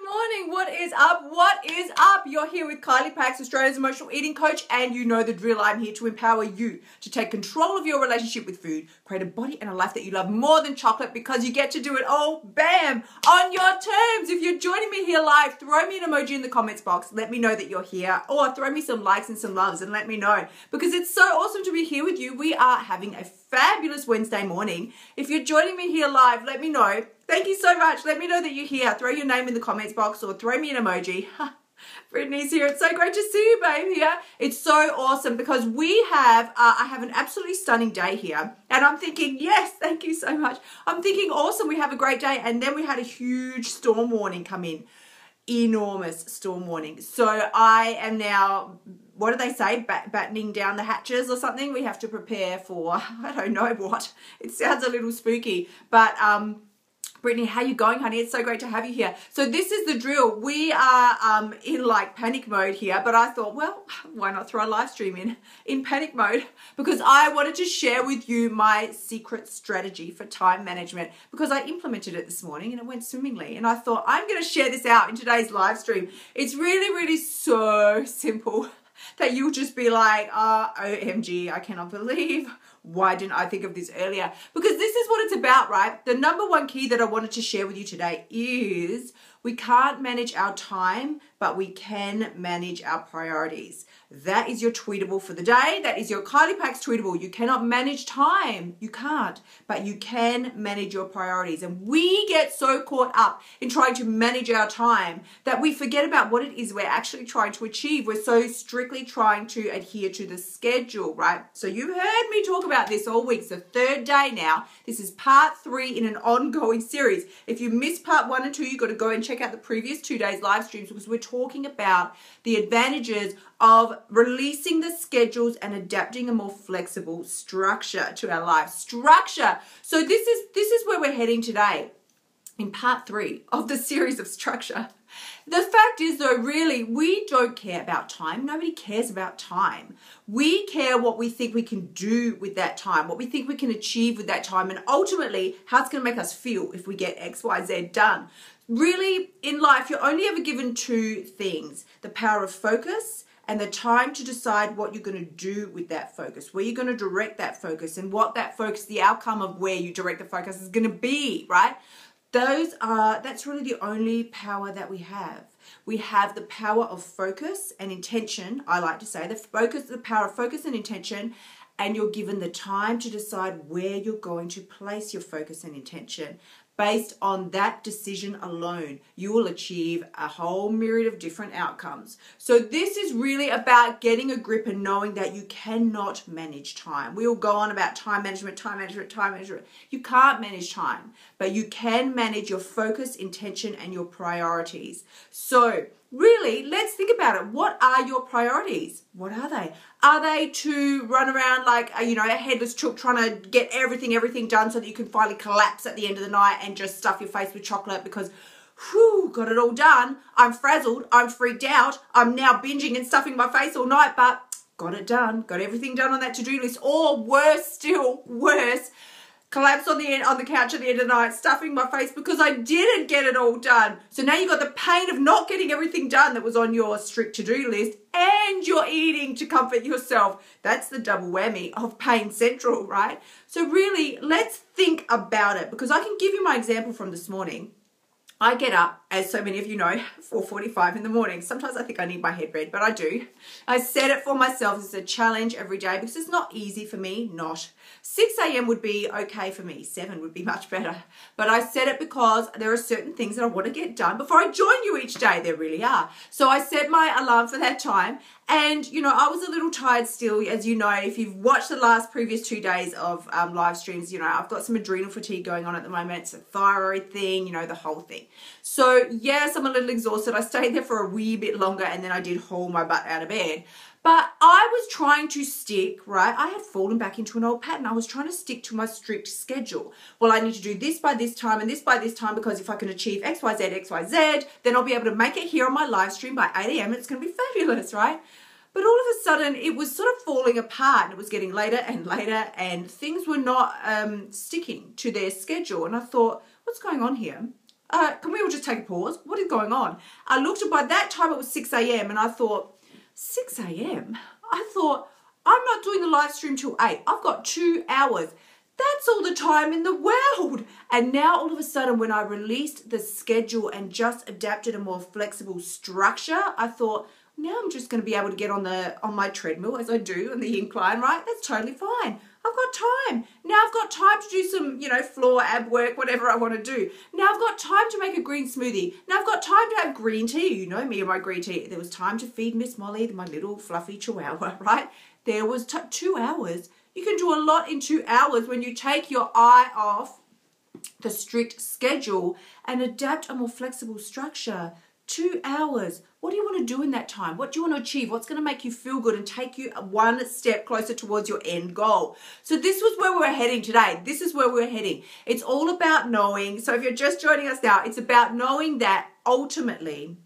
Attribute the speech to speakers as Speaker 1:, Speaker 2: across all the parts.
Speaker 1: morning. What is up? What is up? You're here with Kylie, Australia's emotional eating coach, and you know the drill. I'm here to empower you to take control of your relationship with food, create a body and a life that you love more than chocolate, because you get to do it all, bam, on your terms. If you're joining me here live, throw me an emoji in the comments box. Let me know that you're here, or throw me some likes and some loves and let me know, because it's so awesome to be here with you. We are having a fabulous Wednesday morning. If you're joining me here live, let me know. Thank you so much. Let me know that you're here. Throw your name in the comments box or throw me an emoji. Brittany's here. It's so great to see you, babe, here. It's so awesome because we have, I have an absolutely stunning day here. And I'm thinking, yes, thank you so much. I'm thinking, awesome, we have a great day. And then we had a huge storm warning come in. Enormous storm warning. So I am now, what do they say, battening down the hatches or something? We have to prepare for, I don't know what. It sounds a little spooky, but Brittany, how you going, honey? It's so great to have you here. So this is the drill. We are in like panic mode here, but I thought, well, why not throw a live stream in panic mode? Because I wanted to share with you my secret strategy for time management, because I implemented it this morning and it went swimmingly. And I thought, I'm going to share this out in today's live stream. It's really, really so simple that you'll just be like, OMG, I cannot believe, why didn't I think of this earlier? Because this is what it's about, right? The number one key that I wanted to share with you today is we can't manage our time, but we can manage our priorities. That is your tweetable for the day. That is your Kylie Pax tweetable. You cannot manage time. You can't, but you can manage your priorities. And we get so caught up in trying to manage our time that we forget about what it is we're actually trying to achieve. We're so strictly trying to adhere to the schedule, right? So you've heard me talk about this all week. It's the third day now. This is part 3 in an ongoing series. If you missed part 1 and 2, you've got to go and check out the previous 2 days live streams, because we're talking about the advantages of releasing the schedules and adapting a more flexible structure to our life. Structure. So this is where we're heading today in part 3 of the series of structure. The fact is, though, really, we don't care about time. Nobody cares about time. We care what we think we can do with that time, what we think we can achieve with that time, and ultimately how it's going to make us feel if we get X, Y, Z done. Really, in life, you're only ever given 2 things: the power of focus and the time to decide what you're going to do with that focus, where you're going to direct that focus, and what that focus, the outcome of where you direct the focus is going to be, right? That's really the only power that we have. We have the power of focus and intention. I like to say the power of focus and intention, and you're given the time to decide where you're going to place your focus and intention. Based on that decision alone, you will achieve a whole myriad of different outcomes. So this is really about getting a grip and knowing that you cannot manage time. We all go on about time management, time management, time management. You can't manage time, but you can manage your focus, intention, and your priorities. So really, let's think about it. What are your priorities? What are they? Are they to run around like, a headless chook trying to get everything done so that you can finally collapse at the end of the night and just stuff your face with chocolate because, whew, got it all done. I'm frazzled. I'm freaked out. I'm now binging and stuffing my face all night, but got it done. Got everything done on that to-do list. Or worse, collapse on the couch at the end of the night, stuffing my face because I didn't get it all done. So now you've got the pain of not getting everything done that was on your strict to-do list, and you're eating to comfort yourself. That's the double whammy of pain central, right? So really, let's think about it, because I can give you my example from this morning. I get up, as so many of you know, 4:45 in the morning. Sometimes I think I need my head read, but I do. I set it for myself as a challenge every day because it's not easy for me, not. 6 a.m. would be okay for me. 7 would be much better. But I set it because there are certain things that I want to get done before I join you each day. There really are. So I set my alarm for that time. And, I was a little tired still, as you know. If you've watched the previous 2 days of live streams, I've got some adrenal fatigue going on at the moment. It's a thyroid thing, the whole thing. So, yes, I'm a little exhausted. I stayed there for a wee bit longer, and then I did haul my butt out of bed. But I was trying to stick, right? I had fallen back into an old pattern. I was trying to stick to my strict schedule. Well, I need to do this by this time and this by this time, because if I can achieve X, Y, Z, then I'll be able to make it here on my live stream by 8 a.m. It's going to be fabulous, right? But all of a sudden, it was sort of falling apart, and it was getting later and later, and things were not sticking to their schedule. And I thought, what's going on here? can we all just take a pause? What is going on? I looked at, by that time it was 6 a.m. and I thought, 6 a.m.? I thought, I'm not doing the live stream till 8. I've got 2 hours. That's all the time in the world. And now all of a sudden when I released the schedule and just adapted a more flexible structure, I thought, now I'm just going to be able to get on my treadmill as I do on the incline, right? That's totally fine. I've got time. Now I've got time to do some, floor ab work, whatever I want to do. Now I've got time to make a green smoothie. Now I've got time to have green tea. You know me and my green tea. There was time to feed Miss Molly, my little fluffy chihuahua, right? There was 2 hours. You can do a lot in 2 hours when you take your eye off the strict schedule and adapt a more flexible structure. 2 hours. What do you want to do in that time? What do you want to achieve? What's going to make you feel good and take you one step closer towards your end goal? So this was where we're heading today. This is where we're heading. It's all about knowing. So if you're just joining us now, it's about knowing that ultimately,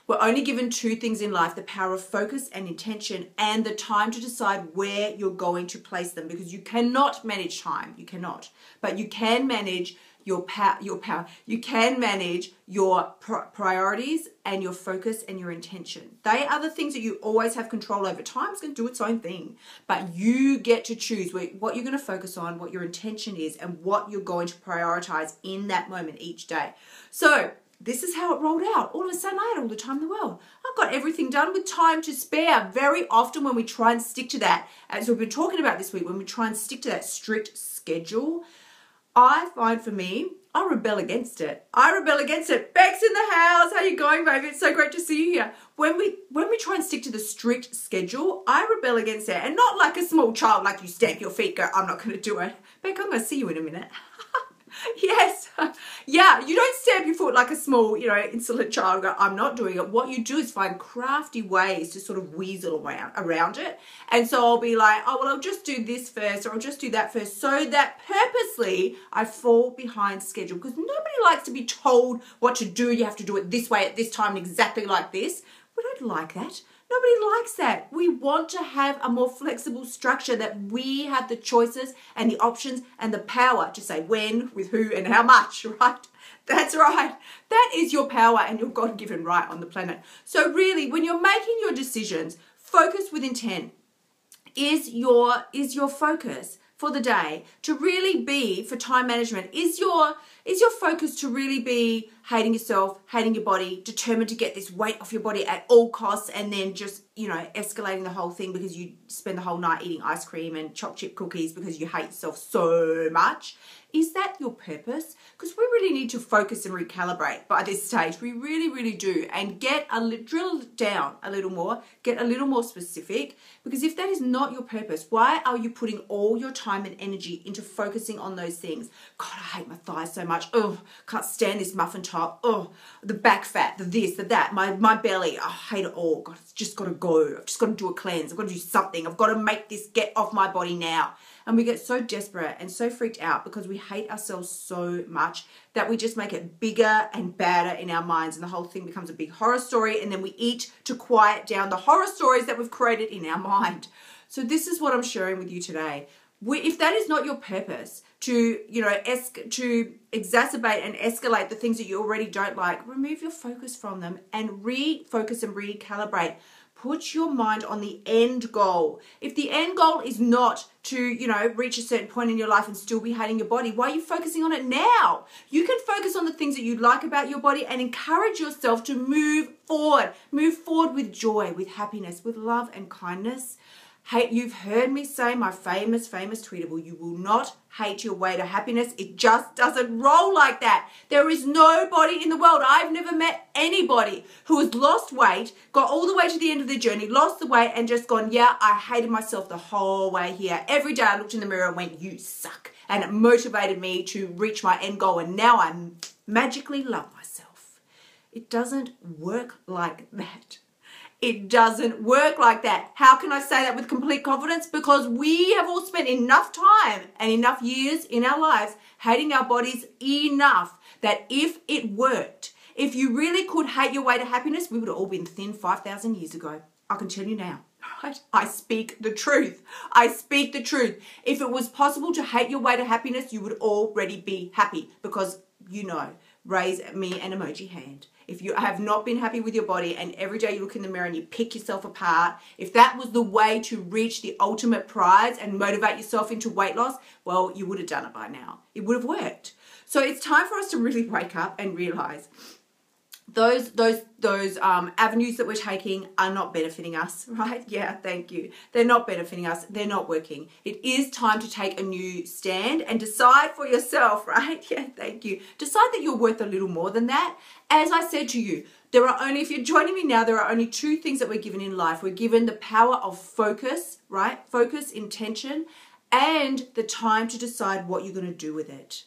Speaker 1: we're only given 2 things in life: the power of focus and intention, and the time to decide where you're going to place them, because you cannot manage time. You cannot. But you can manage your power. You can manage your priorities and your focus and your intention. They are the things that you always have control over. Time's going to do its own thing, but you get to choose what you're going to focus on, what your intention is, and what you're going to prioritize in that moment each day. So this is how it rolled out. All of a sudden, I had all the time in the world. I've got everything done with time to spare. Very often when we try and stick to that, as we've been talking about this week, when we try and stick to that strict schedule, I find for me, I rebel against it. Beck's in the house. How you going, baby? It's so great to see you here. When we try and stick to the strict schedule, I rebel against it. And not like a small child, like you stamp your feet, go, I'm not going to do it. Beck, I'm going to see you in a minute. Yes. Yeah, you don't stamp your foot like a small, insolent child, go, I'm not doing it. What you do is find crafty ways to sort of weasel around it. And so I'll be like, oh, well, I'll just do this first, or I'll just do that first, so that purposely I fall behind schedule, because nobody likes to be told what to do. You have to do it this way at this time, exactly like this. We don't like that. Nobody likes that. We want to have a more flexible structure that we have the choices and the options and the power to say when, with who, and how much, right? That's right. That is your power and your God-given right on the planet. So really, when you're making your decisions, focus with intent is your focus for the day to really be for time management. Is your focus to really be hating yourself, hating your body, determined to get this weight off your body at all costs, and then just, escalating the whole thing because you spend the whole night eating ice cream and chocolate chip cookies because you hate yourself so much? Is that your purpose? Because we really need to focus and recalibrate by this stage. We really, really do. And drill down a little more, get a little more specific. Because if that is not your purpose, why are you putting all your time and energy into focusing on those things? God, I hate my thighs so much. Oh, can't stand this muffin top. Oh, the back fat, the this, the that, my belly. Oh, I hate it all. God, it's just got to go. I've just got to do a cleanse. I've got to do something. I've got to make this get off my body now. And we get so desperate and so freaked out because we hate ourselves so much that we just make it bigger and badder in our minds, and the whole thing becomes a big horror story, and then we eat to quiet down the horror stories that we've created in our mind. So this is what I'm sharing with you today. If that is not your purpose, to exacerbate and escalate the things that you already don't like, remove your focus from them and refocus and recalibrate. Put your mind on the end goal. If the end goal is not to, reach a certain point in your life and still be hating your body, why are you focusing on it now? You can focus on the things that you like about your body and encourage yourself to move forward. Move forward with joy, with happiness, with love and kindness. Hey, you've heard me say my famous tweetable, you will not hate your way to happiness. It just doesn't roll like that. There is nobody in the world. I've never met anybody who has lost weight, got all the way to the end of their journey, lost the weight, and just gone, yeah, I hated myself the whole way here. Every day I looked in the mirror and went, you suck. And it motivated me to reach my end goal. And now I magically love myself. It doesn't work like that. It doesn't work like that. How can I say that with complete confidence? Because we have all spent enough time and enough years in our lives hating our bodies enough that if it worked, if you really could hate your way to happiness, we would have all been thin 5,000 years ago. I can tell you now. Right? I speak the truth. I speak the truth. If it was possible to hate your way to happiness, you would already be happy, because raise me an emoji hand. If you have not been happy with your body and every day you look in the mirror and you pick yourself apart, if that was the way to reach the ultimate prize and motivate yourself into weight loss, well, you would have done it by now. It would have worked. So it's time for us to really wake up and realize those avenues that we're taking are not benefiting us, right? Yeah, thank you. They're not benefiting us. They're not working. It is time to take a new stand and decide for yourself, right? Yeah, thank you. Decide that you're worth a little more than that. As I said to you, if you're joining me now, there are only two things that we're given in life. We're given the power of focus, right? Focus, intention, and the time to decide what you're going to do with it.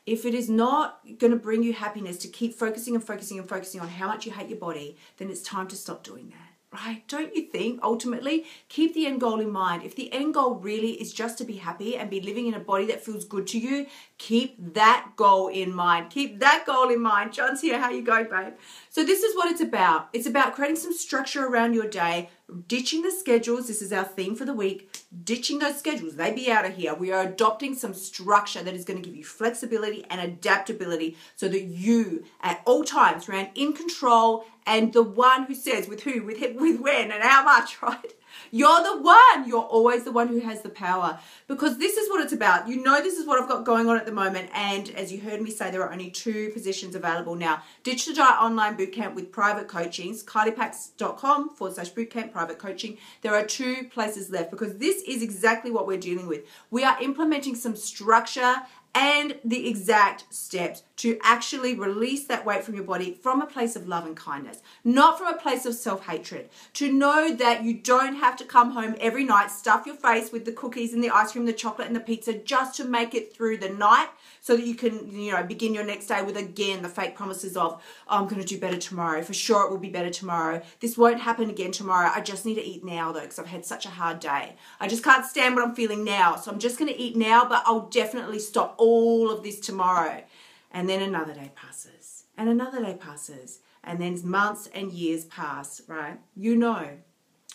Speaker 1: If it is not going to bring you happiness to keep focusing and focusing and focusing on how much you hate your body, then it's time to stop doing that, right? Don't you think? Ultimately, keep the end goal in mind. If the end goal really is just to be happy and be living in a body that feels good to you, keep that goal in mind. Keep that goal in mind. John's here. How you going, babe? So this is what it's about. It's about creating some structure around your day, ditching the schedules. This is our theme for the week. Ditching those schedules. They be out of here. We are adopting some structure that is going to give you flexibility and adaptability so that you at all times remain in control and the one who says with who, with when and how much, right? You're the one. You're always the one who has the power, because this is what it's about. This is what I've got going on at the moment. And as you heard me say, there are only 2 positions available now. Ditch the Diet Online Bootcamp with private coachings, KyliePax.com/bootcamp private coaching. There are 2 places left because this is exactly what we're dealing with. We are implementing some structure and the exact steps to actually release that weight from your body from a place of love and kindness, not from a place of self-hatred. To know that you don't have to come home every night, stuff your face with the cookies and the ice cream, the chocolate and the pizza just to make it through the night so that you can, begin your next day with, again, the fake promises of, oh, I'm going to do better tomorrow. For sure it will be better tomorrow. This won't happen again tomorrow. I just need to eat now, though, because I've had such a hard day. I just can't stand what I'm feeling now. So I'm just going to eat now, but I'll definitely stop all of this tomorrow. And then another day passes, and another day passes, and then months and years pass, right?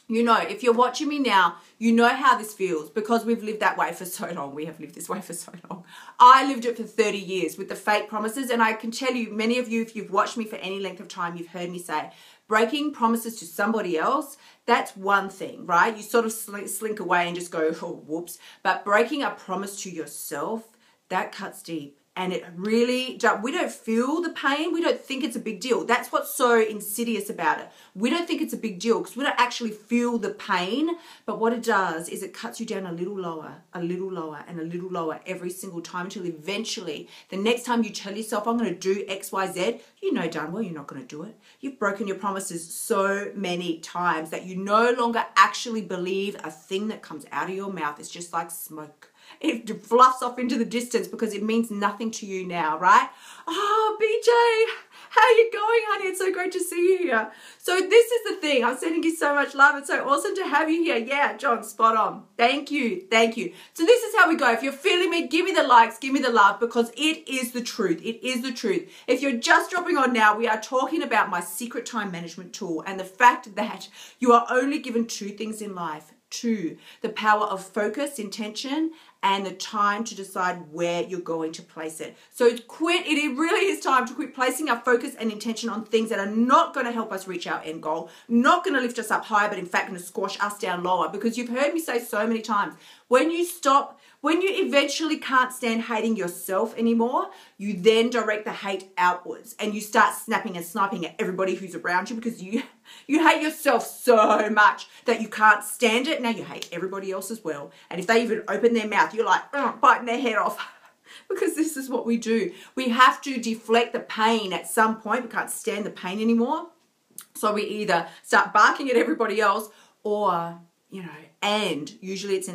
Speaker 1: If you're watching me now, you know how this feels because we've lived that way for so long. We have lived this way for so long. I lived it for 30 years with the fake promises, and I can tell you, many of you, if you've watched me for any length of time, you've heard me say, breaking promises to somebody else, that's one thing, right? You sort of slink away and just go, oh, whoops. But breaking a promise to yourself, that cuts deep. And it really, we don't feel the pain. We don't think it's a big deal. That's what's so insidious about it. We don't think it's a big deal because we don't actually feel the pain. But what it does is it cuts you down a little lower, and a little lower every single time until eventually the next time you tell yourself, I'm going to do X, Y, Z, you know darn well you're not going to do it. You've broken your promises so many times that you no longer actually believe a thing that comes out of your mouth is just like smoke. It fluffs off into the distance because it means nothing to you now, right? Oh, BJ, how you going, honey? It's so great to see you here. So this is the thing. I'm sending you so much love. It's so awesome to have you here. Yeah, John, spot on. Thank you. Thank you. So this is how we go. If you're feeling me, give me the likes, give me the love, because it is the truth. It is the truth. If you're just dropping on now, we are talking about my secret time management tool and the fact that you are only given 2 things in life. 2, the power of focus, intention, and the time to decide where you're going to place it. So it really is time to quit placing our focus and intention on things that are not going to help us reach our end goal, not going to lift us up higher, but in fact going to squash us down lower. Because you've heard me say so many times, when you eventually can't stand hating yourself anymore, you then direct the hate outwards and you start snapping and sniping at everybody who's around you because you hate yourself so much that you can't stand it. Now you hate everybody else as well. And if they even open their mouth, you're like biting their head off because this is what we do. We have to deflect the pain at some point. We can't stand the pain anymore. So we either start barking at everybody else or, and usually it's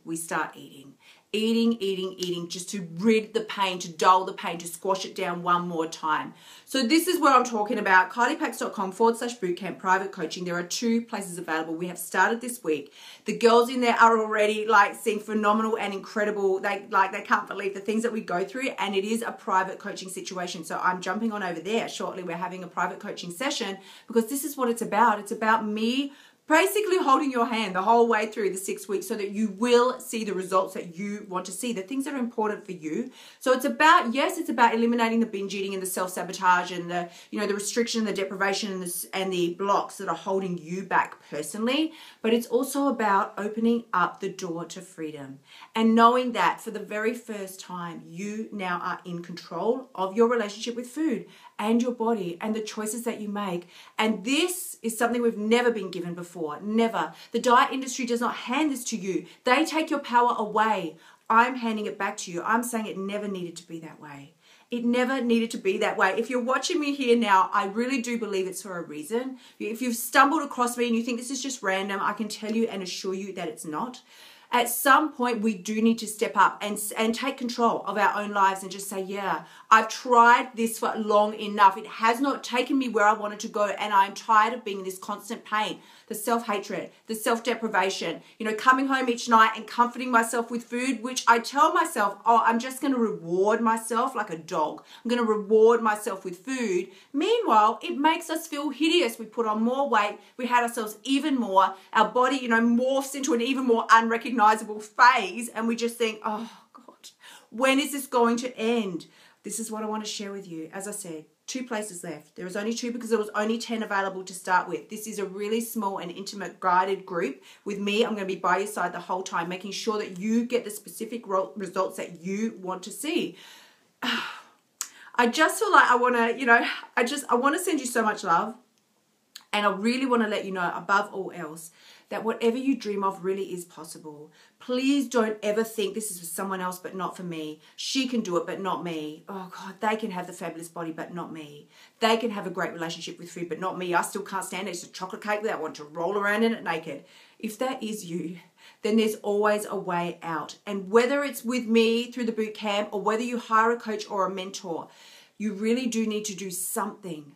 Speaker 1: we start eating. Eating, just to rid the pain, to dull the pain, to squash it down one more time. So this is where I'm talking about. KyliePax.com/bootcamp private coaching. There are 2 places available. We have started this week. The girls in there are already seeing phenomenal and incredible. They can't believe the things that we go through, and it is a private coaching situation. So I'm jumping on over there shortly. We're having a private coaching session because this is what it's about. It's about me basically holding your hand the whole way through the 6 weeks so that you will see the results that you want to see, the things that are important for you. So it's about, yes, it's about eliminating the binge eating and the self-sabotage and the, the restriction and the deprivation and the blocks that are holding you back personally. But it's also about opening up the door to freedom and knowing that for the very first time, you now are in control of your relationship with food and your body and the choices that you make. And this is something we've never been given before. Never. The diet industry does not hand this to you. They take your power away. I'm handing it back to you. I'm saying it never needed to be that way. It never needed to be that way. If you're watching me here now, I really do believe it's for a reason. If you've stumbled across me and you think this is just random, I can tell you and assure you that it's not. At some point, we do need to step up and take control of our own lives and just say, yeah, I've tried this for long enough. It has not taken me where I wanted to go, and I'm tired of being in this constant pain, the self-hatred, the self-deprivation, coming home each night and comforting myself with food, which I tell myself, oh, I'm just going to reward myself like a dog. I'm going to reward myself with food. Meanwhile, it makes us feel hideous. We put on more weight. We hate ourselves even more. Our body, morphs into an even more unrecognizable phase, and we just think, oh, God, when is this going to end? This is what I want to share with you. As I said, 2 places left. There was only 2 because there was only 10 available to start with. This is a really small and intimate guided group. With me, I'm going to be by your side the whole time, making sure that you get the specific results that you want to see. I just feel like I want to, I want to send you so much love. And I really want to let you know, above all else, that whatever you dream of really is possible. Please don't ever think this is for someone else but not for me. She can do it but not me. Oh God, they can have the fabulous body but not me. They can have a great relationship with food but not me. I still can't stand it. It's a chocolate cake without wanting to roll around in it naked. If that is you, then there's always a way out. And whether it's with me through the boot camp or whether you hire a coach or a mentor, you really do need to do something.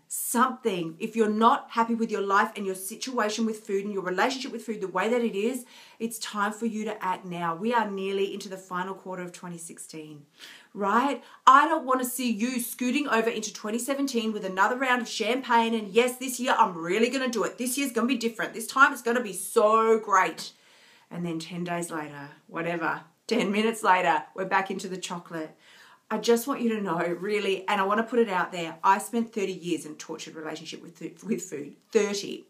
Speaker 1: If you're not happy with your life and your situation with food and your relationship with food the way that it is, it's time for you to act now. We are nearly into the final quarter of 2016, right? I don't want to see you scooting over into 2017 with another round of champagne and yes, this year I'm really going to do it. This year's going to be different. This time it's going to be so great. And then 10 days later, whatever, 10 minutes later, we're back into the chocolate. I just want you to know, really, and I want to put it out there, I spent 30 years in a tortured relationship with food. 30.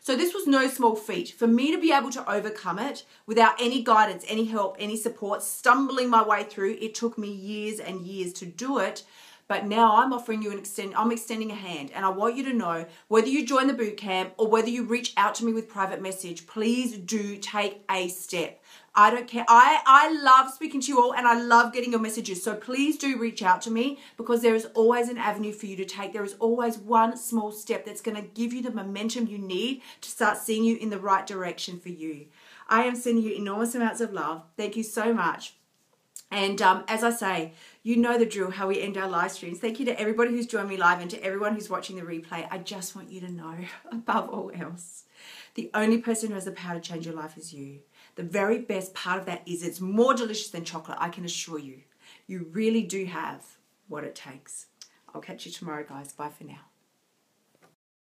Speaker 1: So this was no small feat. For me to be able to overcome it without any guidance, any help, any support, stumbling my way through, it took me years and years to do it. But now I'm offering you I'm extending a hand. And I want you to know, whether you join the boot camp or whether you reach out to me with private message, please do take a step. I don't care. I love speaking to you all and I love getting your messages. So please do reach out to me because there is always an avenue for you to take. There is always one small step that's going to give you the momentum you need to start seeing you in the right direction for you. I am sending you enormous amounts of love. Thank you so much. And as I say, you know the drill, how we end our live streams. Thank you to everybody who's joined me live and to everyone who's watching the replay. I just want you to know, above all else, the only person who has the power to change your life is you. The very best part of that is it's more delicious than chocolate, I can assure you. You really do have what it takes. I'll catch you tomorrow, guys. Bye for now.